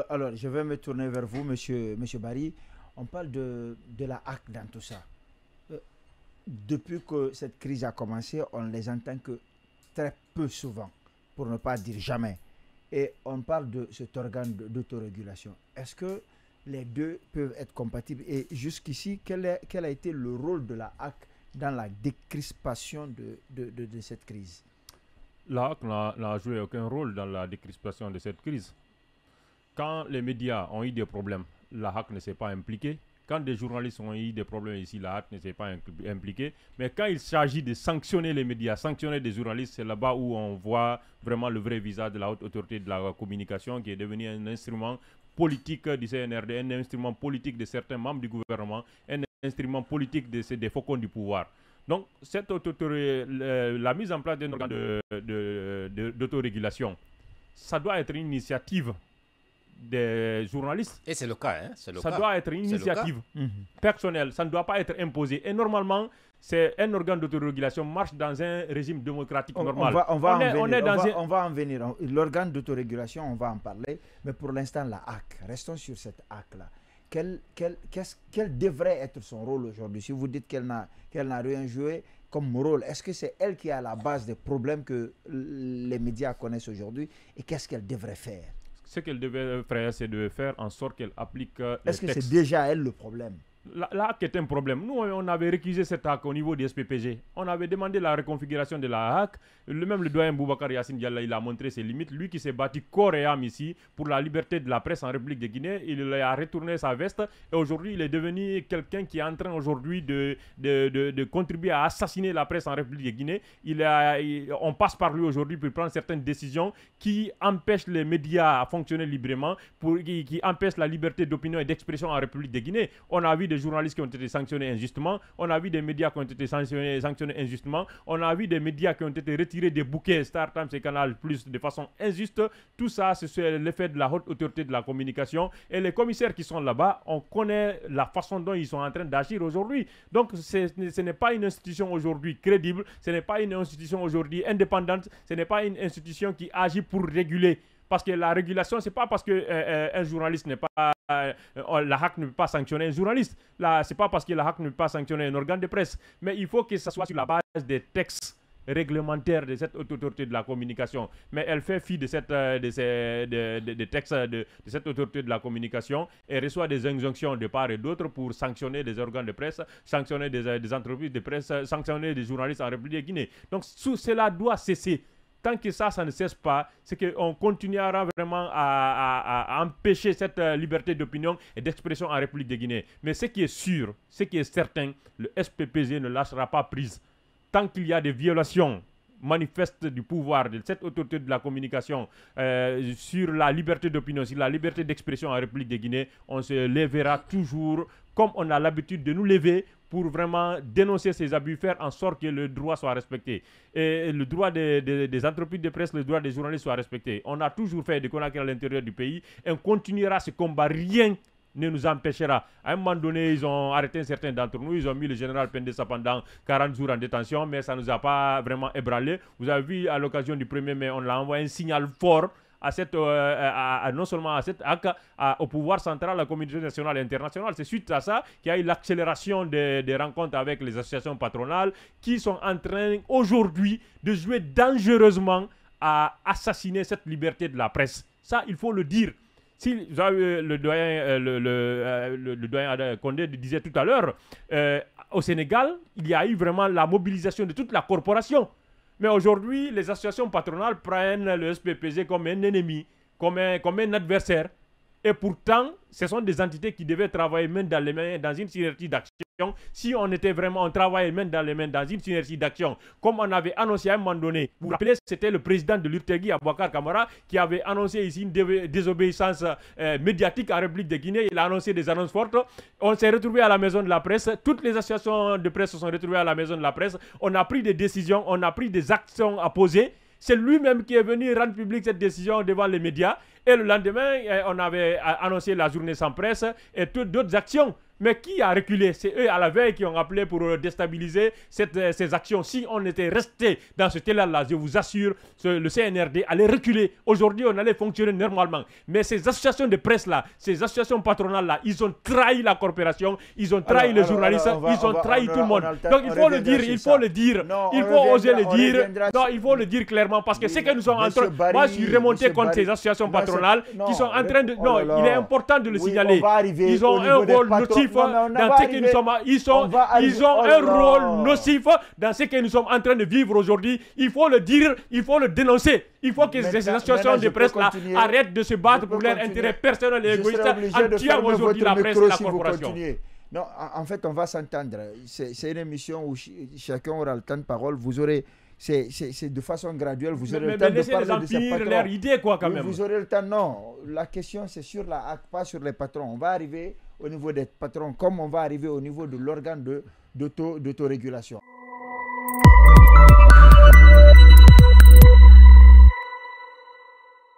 alors, je vais me tourner vers vous, monsieur Barry. On parle de la hack dans tout ça. Euh, Depuis que cette crise a commencé, on les entend que très peu souvent, pour ne pas dire jamais. Et on parle de cet organe d'autorégulation. Est-ce que les deux peuvent être compatibles? Et jusqu'ici, quel a été le rôle de la hack dans la décrispation de cette crise? La HAC n'a joué aucun rôle dans la décrispation de cette crise. Quand les médias ont eu des problèmes, la HAC ne s'est pas impliquée. Quand des journalistes ont eu des problèmes ici, la HAC ne s'est pas impliquée. Mais quand il s'agit de sanctionner les médias, sanctionner des journalistes, c'est là-bas où on voit vraiment le vrai visage de la haute autorité de la communication qui est devenu un instrument politique du CNRD, un instrument politique de certains membres du gouvernement, un instrument politique des faucons du pouvoir. Donc, la mise en place d'un organe d'autorégulation, ça doit être une initiative des journalistes. Et c'est le cas, hein? Ça doit être une initiative personnelle, ça ne doit pas être imposé. Et normalement, c'est un organe d'autorégulation marche dans un régime démocratique normal. On va en venir. L'organe d'autorégulation, on va en parler. Mais pour l'instant, la HAC, restons sur cette HAC-là. Quel devrait être son rôle aujourd'hui? Si vous dites qu'elle n'a rien joué comme rôle, est-ce que c'est elle qui est à la base des problèmes que les médias connaissent aujourd'hui? Et qu'est-ce qu'elle devrait faire? Ce qu'elle devait faire, c'est de faire en sorte qu'elle applique les textes. Est-ce que c'est déjà elle le problème? La HAC est un problème. Nous, on avait récusé cette HAC au niveau du SPPG. On avait demandé la reconfiguration de la HAC. Même le doyen Boubacar Yassine Diallo, il a montré ses limites. Lui qui s'est battu corps et âme ici pour la liberté de la presse en République de Guinée, il a retourné sa veste. Et aujourd'hui, il est devenu quelqu'un qui est en train aujourd'hui de contribuer à assassiner la presse en République de Guinée. On passe par lui aujourd'hui pour prendre certaines décisions qui empêchent les médias à fonctionner librement, qui empêchent la liberté d'opinion et d'expression en République de Guinée. On a vu des journalistes qui ont été sanctionnés injustement, on a vu des médias qui ont été sanctionnés injustement, on a vu des médias qui ont été retirés des bouquets Star Times et Canal Plus de façon injuste. Tout ça, c'est l'effet de la haute autorité de la communication. Et les commissaires qui sont là-bas, on connaît la façon dont ils sont en train d'agir aujourd'hui. Donc, ce n'est pas une institution aujourd'hui crédible, ce n'est pas une institution aujourd'hui indépendante, ce n'est pas une institution qui agit pour réguler. Parce que la régulation, ce n'est pas parce qu'un journaliste n'est pas... la HAC ne peut pas sanctionner un journaliste. Ce n'est pas parce que la HAC ne peut pas sanctionner un organe de presse. Mais il faut que ça soit sur la base des textes réglementaires de cette autorité de la communication. Mais elle fait fi de des textes de cette autorité de la communication et reçoit des injonctions de part et d'autre pour sanctionner des organes de presse, sanctionner des entreprises de presse, sanctionner des journalistes en République de Guinée. Donc cela doit cesser. Tant que ça ne cesse pas, c'est qu'on continuera vraiment à empêcher cette liberté d'opinion et d'expression en République de Guinée. Mais ce qui est sûr, ce qui est certain, le SPPG ne lâchera pas prise. Tant qu'il y a des violations manifestes du pouvoir de cette autorité de la communication sur la liberté d'opinion, sur la liberté d'expression en République de Guinée, on se lèvera toujours comme on a l'habitude de nous lever pour vraiment dénoncer ces abus, faire en sorte que le droit soit respecté. Et le droit des entreprises de presse, le droit des journalistes soit respecté. On a toujours fait des Conakry à l'intérieur du pays et on continuera ce combat. Rien ne nous empêchera. À un moment donné, ils ont arrêté certains d'entre nous. Ils ont mis le général Pendessa pendant 40 jours en détention, mais ça ne nous a pas vraiment ébranlé. Vous avez vu, à l'occasion du 1er mai, on l'a envoyé un signal fort non seulement à cette HAC, au pouvoir central, à la communauté nationale et internationale. C'est suite à ça qu'il y a eu l'accélération des rencontres avec les associations patronales qui sont en train aujourd'hui de jouer dangereusement à assassiner cette liberté de la presse. Ça, il faut le dire. Si vous avez le doyen Condé disait tout à l'heure, au Sénégal, il y a eu vraiment la mobilisation de toute la corporation. Mais aujourd'hui, les associations patronales prennent le SPPG comme un ennemi, comme un adversaire. Et pourtant, ce sont des entités qui devaient travailler main dans les mains dans une synergie d'action. Si on travaillait main dans les mains dans une synergie d'action, comme on avait annoncé à un moment donné, vous vous rappelez, c'était le président de l'URTEGI, Aboubacar Camara, qui avait annoncé ici une désobéissance médiatique en République de Guinée. Il a annoncé des annonces fortes. On s'est retrouvé à la maison de la presse. Toutes les associations de presse se sont retrouvées à la maison de la presse. On a pris des décisions, on a pris des actions à poser. C'est lui-même qui est venu rendre public cette décision devant les médias. Et le lendemain, on avait annoncé la journée sans presse et toutes d'autres actions. Mais qui a reculé? C'est eux à la veille qui ont appelé pour déstabiliser ces actions. Si on était resté dans ce élan-là, je vous assure, le CNRD allait reculer. Aujourd'hui, on allait fonctionner normalement. Mais ces associations de presse-là, ces associations patronales-là, ils ont trahi la corporation, ils ont trahi les journalistes, ils ont trahi tout le monde. Donc il faut le dire, il faut le dire. Il faut oser le dire. Non, il faut le dire clairement parce que c'est que nous sommes en train... Moi, je suis remonté contre ces associations patronales qui sont en train de... Non, il est important de le signaler. Ils ont un rôle notif dans ce que nous sommes... Ils ont un rôle nocif dans ce que nous sommes en train de vivre aujourd'hui. Il faut le dire, il faut le dénoncer. Il faut que ces associations de presse-là arrêtent de se battre pour leurs intérêts personnels et égoïstes en tuant aujourd'hui la presse et la corporation. Non, en fait, on va s'entendre. C'est une émission où chacun aura le temps de parole. Vous aurez... C'est de façon graduelle, vous aurez le temps de parler de ces patrons. Leur idée, quoi, quand même. Vous aurez le temps, non. La question, c'est sur la HAC, pas sur les patrons. On va arriver au niveau des patrons, comme on va arriver au niveau de l'organe d'autorégulation.